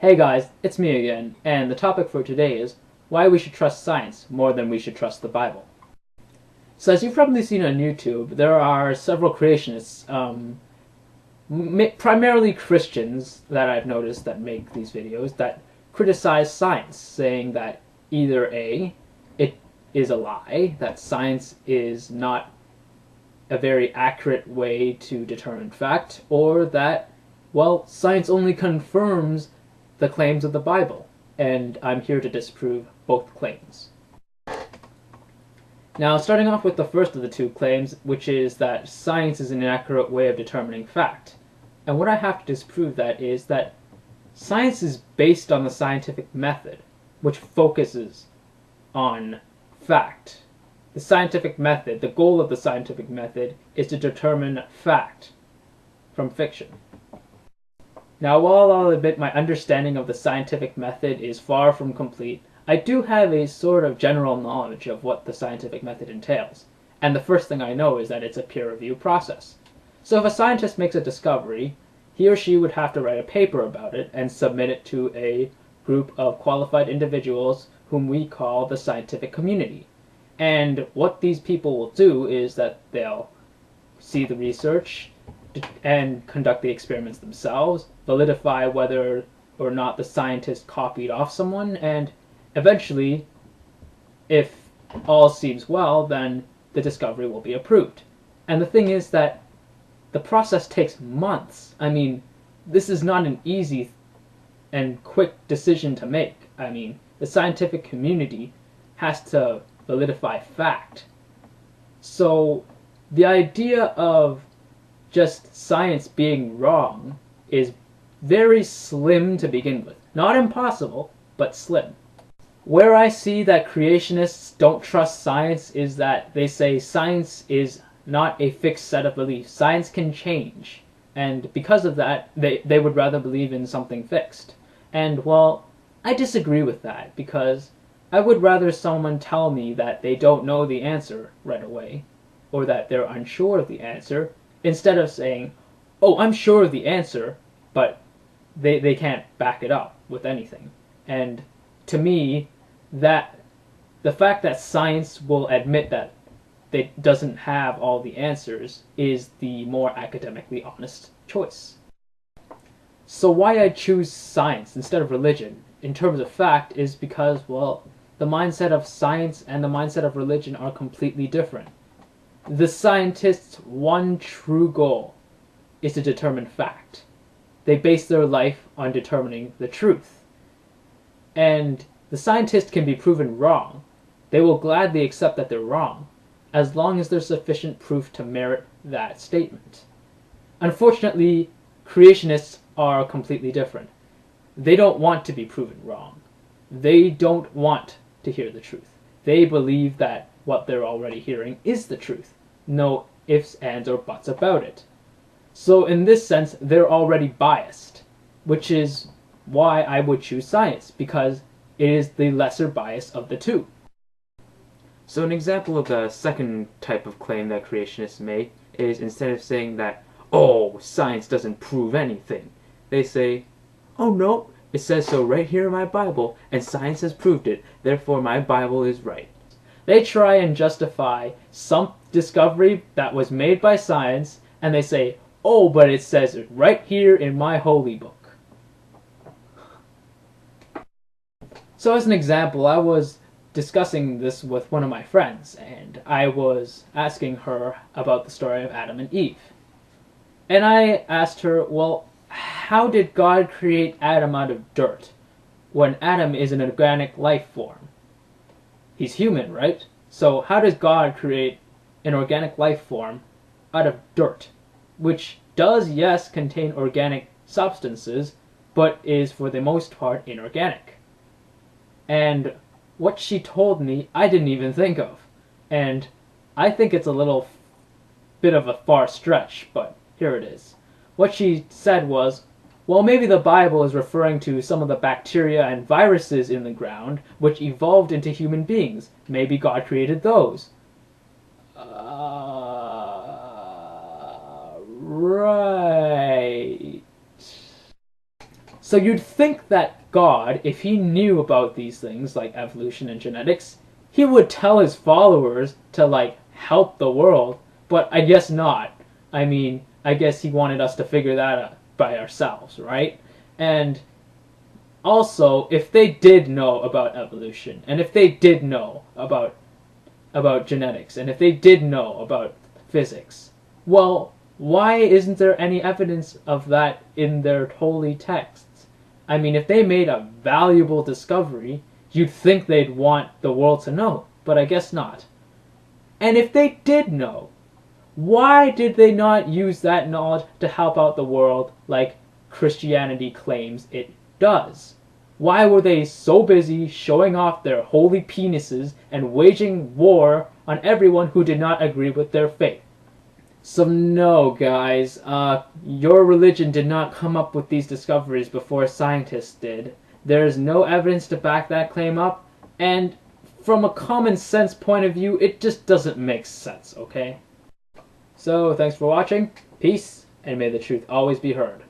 Hey guys, it's me again, and the topic for today is why we should trust science more than we should trust the Bible. So as you've probably seen on YouTube, there are several creationists, primarily Christians that I've noticed that make these videos, that criticize science, saying that either A, it is a lie, that science is not a very accurate way to determine fact, or that, well, science only confirms the claims of the Bible, and I'm here to disprove both claims. Now, starting off with the first of the two claims, which is that science is an inaccurate way of determining fact. And what I have to disprove that is that science is based on the scientific method, which focuses on fact. The scientific method, the goal of the scientific method, is to determine fact from fiction. Now, while I'll admit my understanding of the scientific method is far from complete, I do have a sort of general knowledge of what the scientific method entails. And the first thing I know is that it's a peer review process. So if a scientist makes a discovery, he or she would have to write a paper about it and submit it to a group of qualified individuals whom we call the scientific community. And what these people will do is that they'll see the research and conduct the experiments themselves, validify whether or not the scientist copied off someone, and eventually, if all seems well, then the discovery will be approved. And the thing is that the process takes months. I mean, this is not an easy and quick decision to make. I mean, the scientific community has to validify fact. So the idea of just science being wrong is very slim to begin with. Not impossible, but slim. Where I see that creationists don't trust science is that they say science is not a fixed set of beliefs. Science can change. And because of that, they would rather believe in something fixed. And, well, I disagree with that, because I would rather someone tell me that they don't know the answer right away, or that they're unsure of the answer, instead of saying, oh, I'm sure of the answer, but they can't back it up with anything. And to me, that the fact that science will admit that it doesn't have all the answers is the more academically honest choice. So why I choose science instead of religion in terms of fact is because, well, the mindset of science and the mindset of religion are completely different. The scientists' one true goal is to determine fact. They base their life on determining the truth. And the scientist can be proven wrong. They will gladly accept that they're wrong, as long as there's sufficient proof to merit that statement. Unfortunately, creationists are completely different. They don't want to be proven wrong. They don't want to hear the truth. They believe that what they're already hearing is the truth. No ifs, ands, or buts about it. So in this sense, they're already biased, which is why I would choose science, because it is the lesser bias of the two. So an example of the second type of claim that creationists make is, instead of saying that, oh, science doesn't prove anything, they say, oh no, it says so right here in my Bible, and science has proved it, therefore my Bible is right. They try and justify some discovery that was made by science, and they say, oh, but it says it right here in my holy book. So as an example, I was discussing this with one of my friends, and I was asking her about the story of Adam and Eve. And I asked her, well, how did God create Adam out of dirt when Adam is an organic life form? He's human, right? So how does God create an organic life form out of dirt, which does, yes, contain organic substances, but is for the most part inorganic? And what she told me, I didn't even think of. And I think it's a little bit of a far stretch, but here it is. What she said was, well, maybe the Bible is referring to some of the bacteria and viruses in the ground which evolved into human beings. Maybe God created those. Right. So you'd think that God, if he knew about these things like evolution and genetics, he would tell his followers to like help the world, but I guess not. I mean, I guess he wanted us to figure that out by ourselves, right? And also, if they did know about evolution, and if they did know about genetics, and if they did know about physics, well, why isn't there any evidence of that in their holy texts? I mean, if they made a valuable discovery, you'd think they'd want the world to know, but I guess not. And if they did know, why did they not use that knowledge to help out the world like Christianity claims it does? Why were they so busy showing off their holy penises and waging war on everyone who did not agree with their faith? So no, guys, your religion did not come up with these discoveries before scientists did. There is no evidence to back that claim up, and from a common sense point of view, it just doesn't make sense, okay? So, thanks for watching, peace, and may the truth always be heard.